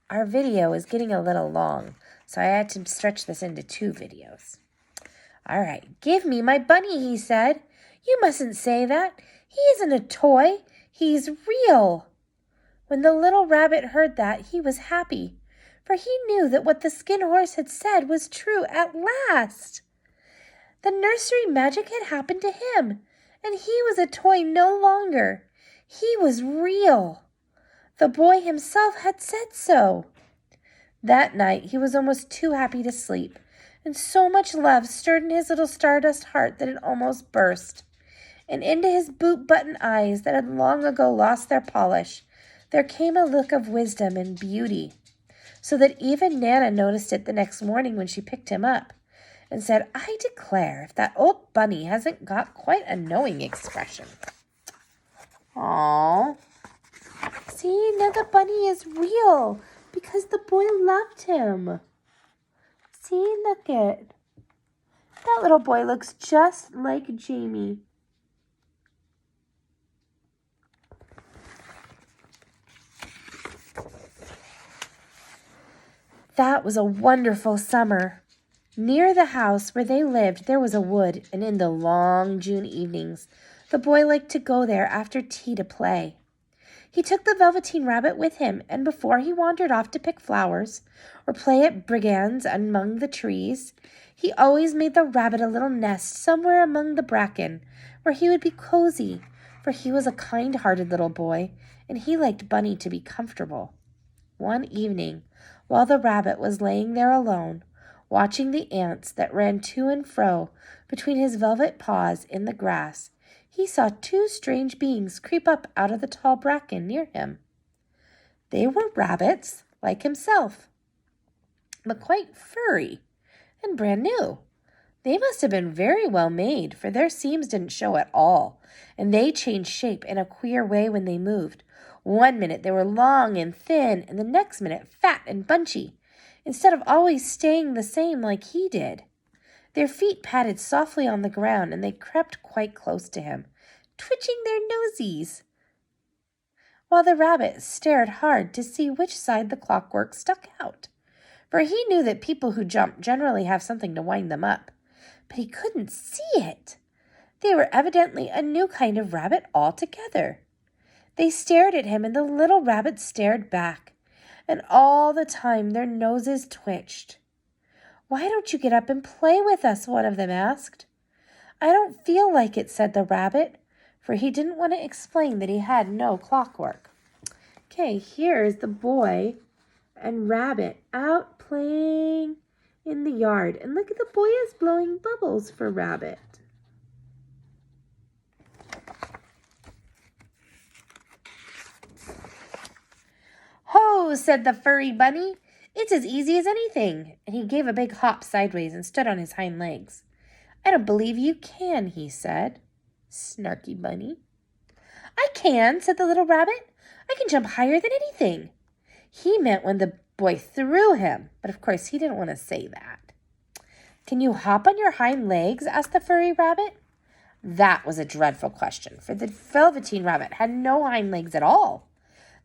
Our video is getting a little long, so I had to stretch this into 2 videos. All right, give me my bunny, he said. You mustn't say that. He isn't a toy. He's real. When the little rabbit heard that, he was happy, for he knew that what the skin horse had said was true at last. The nursery magic had happened to him, and he was a toy no longer. He was real. The boy himself had said so. That night he was almost too happy to sleep, and so much love stirred in his little stardust heart that it almost burst. And into his boot-button eyes that had long ago lost their polish, there came a look of wisdom and beauty, so that even Nana noticed it the next morning when she picked him up, and said, I declare if that old bunny hasn't got quite a knowing expression. Aww. See, now the bunny is real because the boy loved him. See, look it. That little boy looks just like Jamie. That was a wonderful summer. Near the house where they lived, there was a wood, and in the long June evenings, the boy liked to go there after tea to play. He took the Velveteen Rabbit with him, and before he wandered off to pick flowers or play at brigands among the trees, he always made the rabbit a little nest somewhere among the bracken, where he would be cozy, for he was a kind-hearted little boy, and he liked Bunny to be comfortable. One evening, while the rabbit was laying there alone, watching the ants that ran to and fro between his velvet paws in the grass, he saw 2 strange beings creep up out of the tall bracken near him. They were rabbits, like himself, but quite furry and brand new. They must have been very well made, for their seams didn't show at all, and they changed shape in a queer way when they moved. One minute they were long and thin, and the next minute fat and bunchy, instead of always staying the same like he did. Their feet patted softly on the ground, and they crept quite close to him, twitching their nosies, while the rabbit stared hard to see which side the clockwork stuck out, for he knew that people who jump generally have something to wind them up, but he couldn't see it. They were evidently a new kind of rabbit altogether. They stared at him, and the little rabbit stared back, and all the time their noses twitched. Why don't you get up and play with us? One of them asked. I don't feel like it, said the rabbit, for he didn't want to explain that he had no clockwork. Okay, here's the boy and rabbit out playing in the yard. And look at the boy is blowing bubbles for Rabbit. Ho, said the furry bunny. It's as easy as anything. And he gave a big hop sideways and stood on his hind legs. I don't believe you can, he said. Snarky bunny. I can, said the little rabbit. I can jump higher than anything. He meant when the boy threw him, but of course he didn't want to say that. Can you hop on your hind legs? Asked the furry rabbit. That was a dreadful question, for the Velveteen Rabbit had no hind legs at all.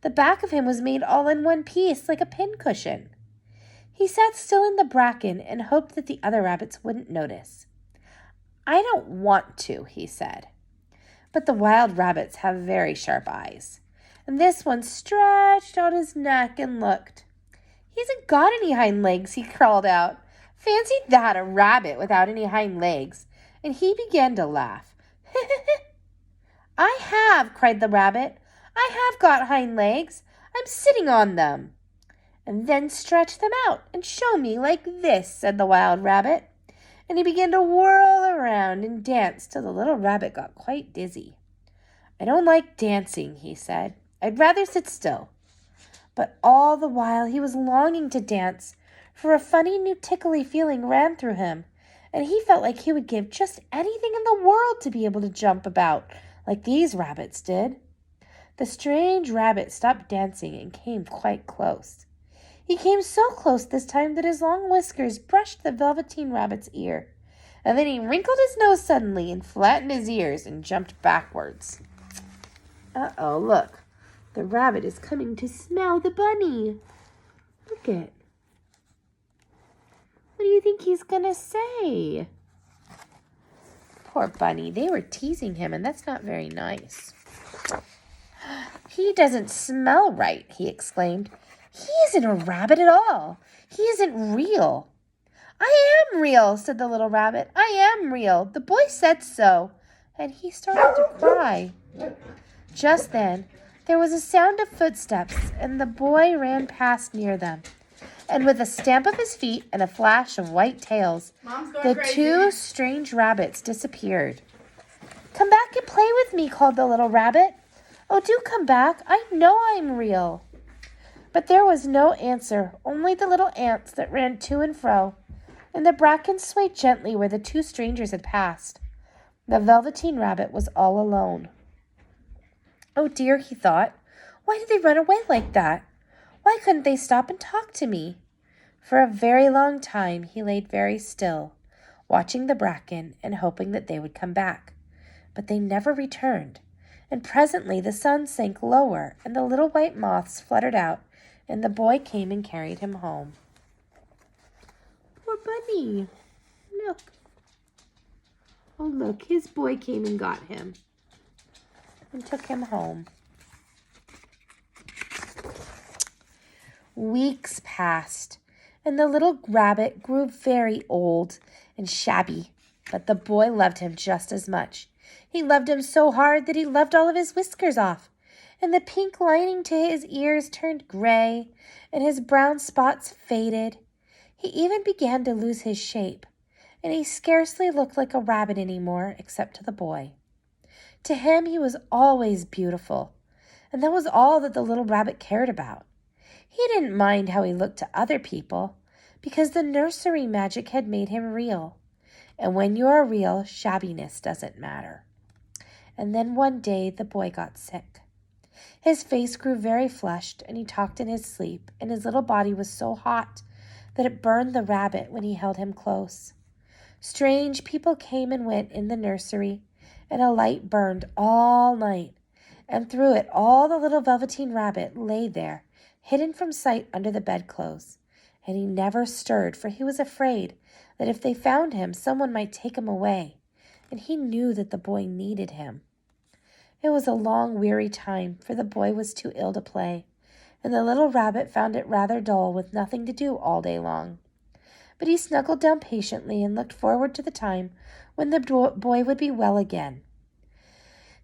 The back of him was made all in one piece, like a pincushion. He sat still in the bracken and hoped that the other rabbits wouldn't notice. I don't want to, he said. But the wild rabbits have very sharp eyes, and this one stretched out his neck and looked. He hasn't got any hind legs, he crawled out. Fancy that, a rabbit without any hind legs. And he began to laugh. I have, cried the rabbit. I have got hind legs. I'm sitting on them. And then stretch them out and show me like this, said the wild rabbit. And he began to whirl around and dance till the little rabbit got quite dizzy. I don't like dancing, he said. I'd rather sit still. But all the while he was longing to dance, for a funny new tickly feeling ran through him, and he felt like he would give just anything in the world to be able to jump about like these rabbits did. The strange rabbit stopped dancing and came quite close. He came so close this time that his long whiskers brushed the Velveteen Rabbit's ear, and then he wrinkled his nose suddenly and flattened his ears and jumped backwards. Uh-oh, look. The rabbit is coming to smell the bunny. Look it. What do you think he's going to say? Poor bunny. They were teasing him, and that's not very nice. He doesn't smell right, he exclaimed. He isn't a rabbit at all. He isn't real. I am real, said the little rabbit. I am real. The boy said so. And he started to cry. Just then, there was a sound of footsteps, and the boy ran past near them. And with a stamp of his feet and a flash of white tails, the two strange rabbits disappeared. Come back and play with me, called the little rabbit. Oh, do come back. I know I'm real. But there was no answer, only the little ants that ran to and fro, and the bracken swayed gently where the two strangers had passed. The Velveteen Rabbit was all alone. Oh dear, he thought. Why did they run away like that? Why couldn't they stop and talk to me? For a very long time he laid very still, watching the bracken and hoping that they would come back. But they never returned, and presently the sun sank lower and the little white moths fluttered out, and the boy came and carried him home. Poor bunny. Look. Oh, look, his boy came and got him and took him home. Weeks passed, and the little rabbit grew very old and shabby, but the boy loved him just as much. He loved him so hard that he loved all of his whiskers off, and the pink lining to his ears turned gray, and his brown spots faded. He even began to lose his shape, and he scarcely looked like a rabbit anymore, except to the boy. To him he was always beautiful, and that was all that the little rabbit cared about. He didn't mind how he looked to other people, because the nursery magic had made him real. And when you are real, shabbiness doesn't matter. And then one day the boy got sick. His face grew very flushed, and he talked in his sleep, and his little body was so hot that it burned the rabbit when he held him close. Strange people came and went in the nursery, and a light burned all night, and through it all the little Velveteen Rabbit lay there, hidden from sight under the bedclothes, and he never stirred, for he was afraid that if they found him, someone might take him away, and he knew that the boy needed him. It was a long, weary time, for the boy was too ill to play, and the little rabbit found it rather dull with nothing to do all day long. But he snuggled down patiently and looked forward to the time when the boy would be well again.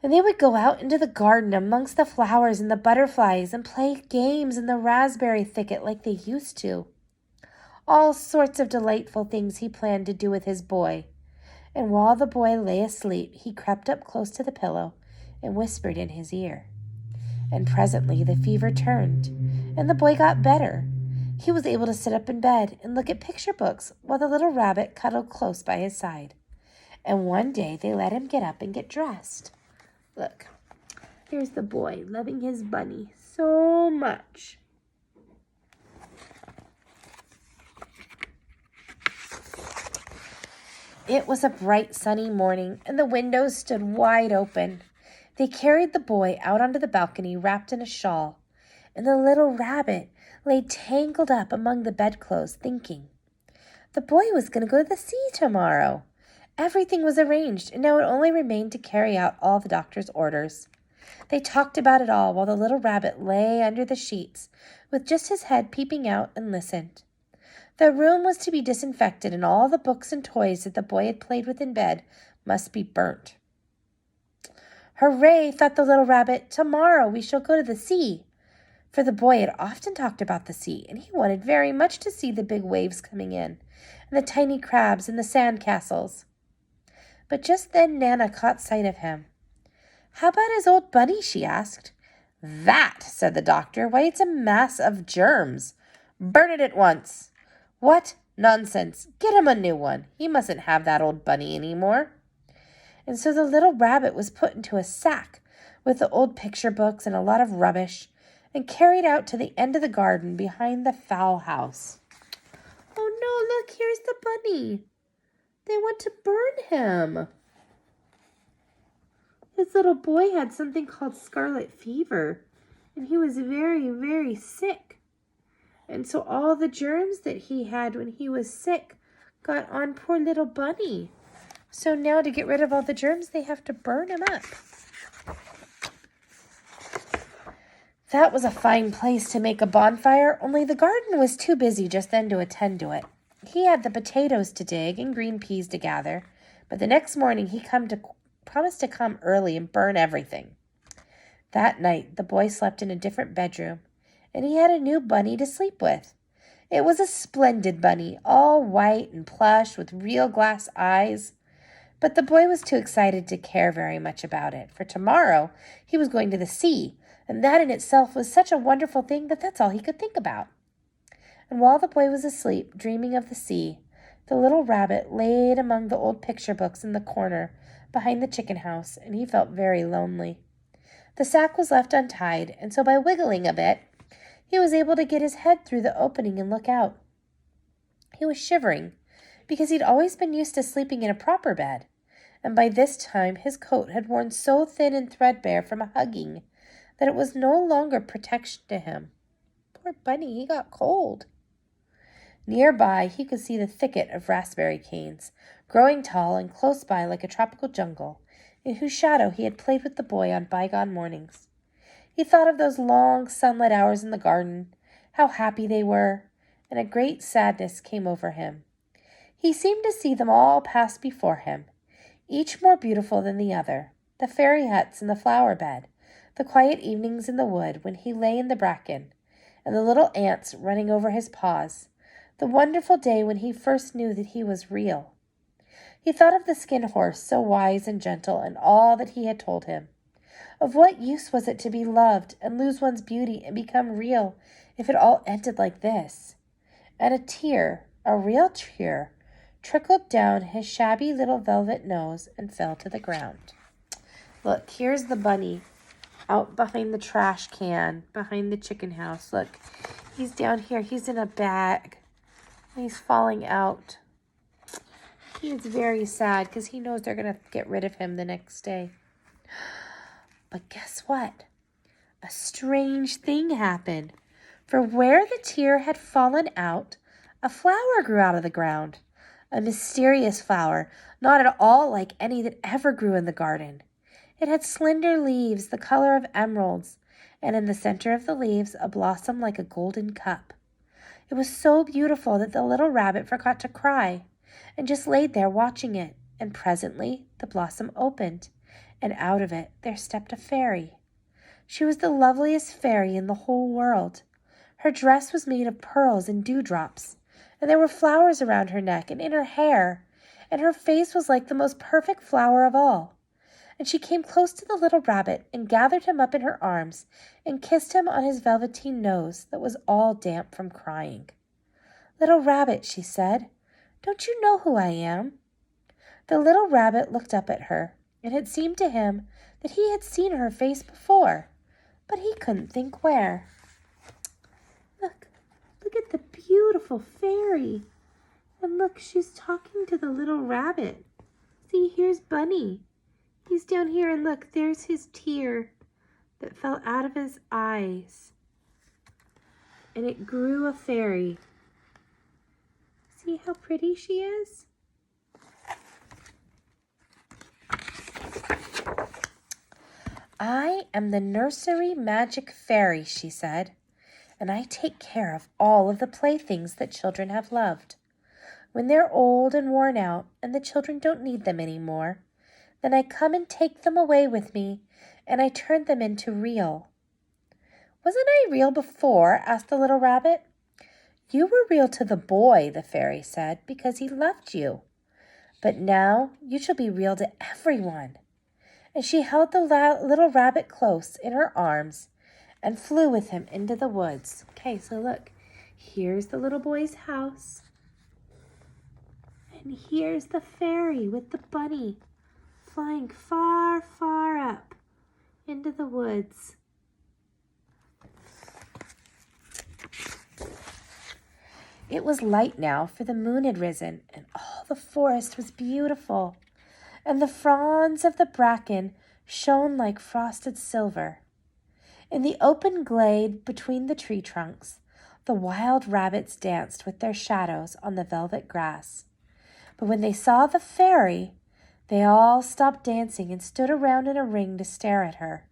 And they would go out into the garden amongst the flowers and the butterflies and play games in the raspberry thicket like they used to. All sorts of delightful things he planned to do with his boy. And while the boy lay asleep, he crept up close to the pillow and whispered in his ear. And presently the fever turned, and the boy got better. He was able to sit up in bed and look at picture books while the little rabbit cuddled close by his side. And one day they let him get up and get dressed. Look, here's the boy loving his bunny so much. It was a bright sunny morning, and the windows stood wide open. They carried the boy out onto the balcony wrapped in a shawl, and the little rabbit lay tangled up among the bedclothes thinking. The boy was going to go to the sea tomorrow. Everything was arranged, and now it only remained to carry out all the doctor's orders. They talked about it all while the little rabbit lay under the sheets, with just his head peeping out, and listened. The room was to be disinfected, and all the books and toys that the boy had played with in bed must be burnt. Hooray, thought the little rabbit, tomorrow we shall go to the sea. For the boy had often talked about the sea, and he wanted very much to see the big waves coming in, and the tiny crabs and the sand castles. But just then Nana caught sight of him. How about his old bunny, she asked. That, said the doctor, why, it's a mass of germs. Burn it at once. What? Nonsense. Get him a new one. He mustn't have that old bunny any more. And so the little rabbit was put into a sack with the old picture books and a lot of rubbish, and carried out to the end of the garden behind the fowl house. Oh no, look, here's the bunny. They want to burn him. His little boy had something called scarlet fever, and he was very, very sick. And so all the germs that he had when he was sick got on poor little Bunny. So now to get rid of all the germs, they have to burn him up. That was a fine place to make a bonfire, only the garden was too busy just then to attend to it. He had the potatoes to dig and green peas to gather, but the next morning he promised to come early and burn everything. That night the boy slept in a different bedroom, and he had a new bunny to sleep with. It was a splendid bunny, all white and plush with real glass eyes. But the boy was too excited to care very much about it, for tomorrow he was going to the sea, and that in itself was such a wonderful thing that that's all he could think about. And while the boy was asleep, dreaming of the sea, the little rabbit laid among the old picture books in the corner behind the chicken house, and he felt very lonely. The sack was left untied, and so by wiggling a bit, he was able to get his head through the opening and look out. He was shivering, because he'd always been used to sleeping in a proper bed, and by this time his coat had worn so thin and threadbare from hugging that it was no longer protection to him. Poor Bunny, he got cold. Nearby he could see the thicket of raspberry canes, growing tall and close by like a tropical jungle, in whose shadow he had played with the boy on bygone mornings. He thought of those long sunlit hours in the garden, how happy they were, and a great sadness came over him. He seemed to see them all pass before him, each more beautiful than the other, the fairy huts and the flower bed, the quiet evenings in the wood when he lay in the bracken, and the little ants running over his paws, the wonderful day when he first knew that he was real. He thought of the skin horse, so wise and gentle, and all that he had told him. Of what use was it to be loved and lose one's beauty and become real if it all ended like this? And a tear, a real tear, trickled down his shabby little velvet nose and fell to the ground. Look, here's the bunny out behind the trash can, behind the chicken house. Look, he's down here. He's in a bag. He's falling out. He is very sad because he knows they're going to get rid of him the next day. But guess what? A strange thing happened. For where the tear had fallen out, a flower grew out of the ground. A mysterious flower, not at all like any that ever grew in the garden. It had slender leaves the color of emeralds, and in the center of the leaves a blossom like a golden cup. It was so beautiful that the little rabbit forgot to cry, and just laid there watching it, and presently the blossom opened, and out of it there stepped a fairy. She was the loveliest fairy in the whole world. Her dress was made of pearls and dewdrops, and there were flowers around her neck and in her hair, and her face was like the most perfect flower of all. And she came close to the little rabbit and gathered him up in her arms and kissed him on his velveteen nose that was all damp from crying. "Little rabbit," she said, "don't you know who I am?" The little rabbit looked up at her, and it seemed to him that he had seen her face before, but he couldn't think where. Look at the beautiful fairy. And look, she's talking to the little rabbit. See, here's Bunny. He's down here, and look, there's his tear that fell out of his eyes. And it grew a fairy. See how pretty she is? "I am the nursery magic fairy," she said, "and I take care of all of the playthings that children have loved. When they're old and worn out and the children don't need them anymore, then I come and take them away with me, and I turn them into real." "Wasn't I real before?" asked the little rabbit. "You were real to the boy," the fairy said, "because he loved you. But now you shall be real to everyone." And she held the little rabbit close in her arms and flew with him into the woods. Okay, so look, here's the little boy's house. And here's the fairy with the bunny flying far, far up into the woods. It was light now, for the moon had risen, and all the forest was beautiful, and the fronds of the bracken shone like frosted silver. In the open glade between the tree trunks, The wild rabbits danced with their shadows on the velvet grass. But when they saw the fairy, they all stopped dancing and stood around in a ring to stare at her.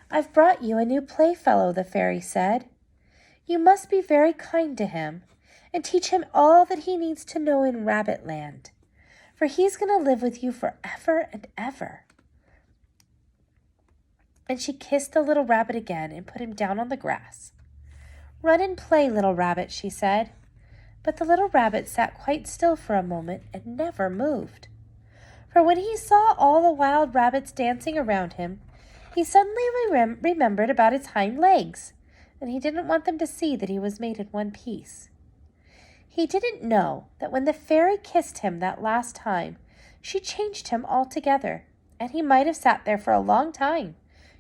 "I've brought you a new playfellow," the fairy said. "You must be very kind to him and teach him all that he needs to know in Rabbit Land, for he's going to live with you forever and ever." And she kissed the little rabbit again and put him down on the grass. "Run and play, little rabbit," she said. But the little rabbit sat quite still for a moment and never moved. For when he saw all the wild rabbits dancing around him, he suddenly remembered about his hind legs, and he didn't want them to see that he was made in one piece. He didn't know that when the fairy kissed him that last time, she changed him altogether, and he might have sat there for a long time,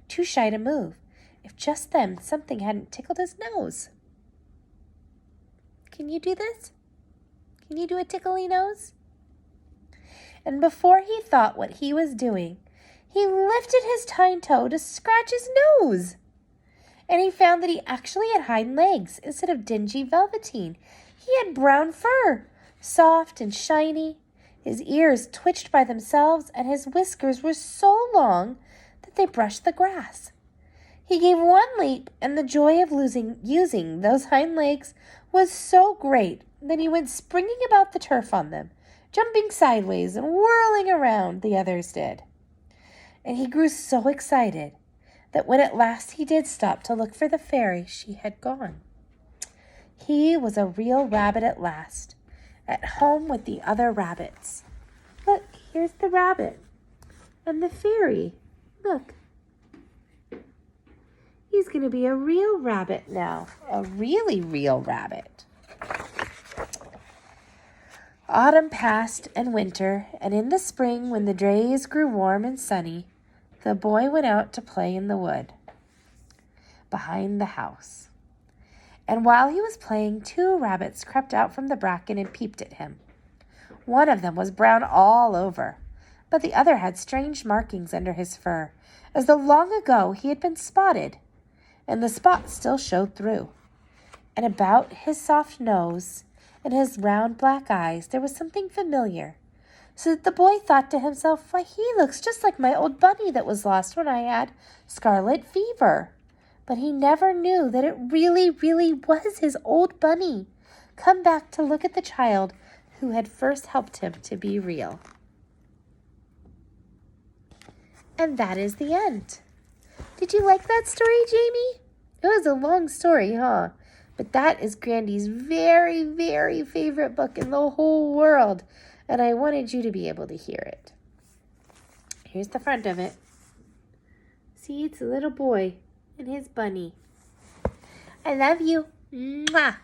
too shy to move, if just then something hadn't tickled his nose. Can you do this? Can you do a tickly nose? And before he thought what he was doing, he lifted his tiny toe to scratch his nose. And he found that he actually had hind legs instead of dingy velveteen. He had brown fur, soft and shiny. His ears twitched by themselves, and his whiskers were so long that they brushed the grass. He gave one leap, and the joy of using those hind legs was so great that he went springing about the turf on them, jumping sideways and whirling around the others did. And he grew so excited that when at last he did stop to look for the fairy, she had gone. He was a real rabbit at last, at home with the other rabbits. Look, here's the rabbit and the fairy. Look. He's going to be a real rabbit now, a really real rabbit. Autumn passed and winter, and in the spring, when the days grew warm and sunny, the boy went out to play in the wood behind the house. And while he was playing, 2 rabbits crept out from the bracken and peeped at him. One of them was brown all over, but the other had strange markings under his fur, as though long ago he had been spotted, and the spots still showed through. And about his soft nose and his round black eyes there was something familiar, so that the boy thought to himself, "Why, he looks just like my old bunny that was lost when I had scarlet fever." But he never knew that it really, really was his old bunny, come back to look at the child who had first helped him to be real. And that is the end. Did you like that story, Jamie? It was a long story, huh? But that is Grandy's very, very favorite book in the whole world, and I wanted you to be able to hear it. Here's the front of it. See, it's a little boy and his bunny. I love you. Mwah!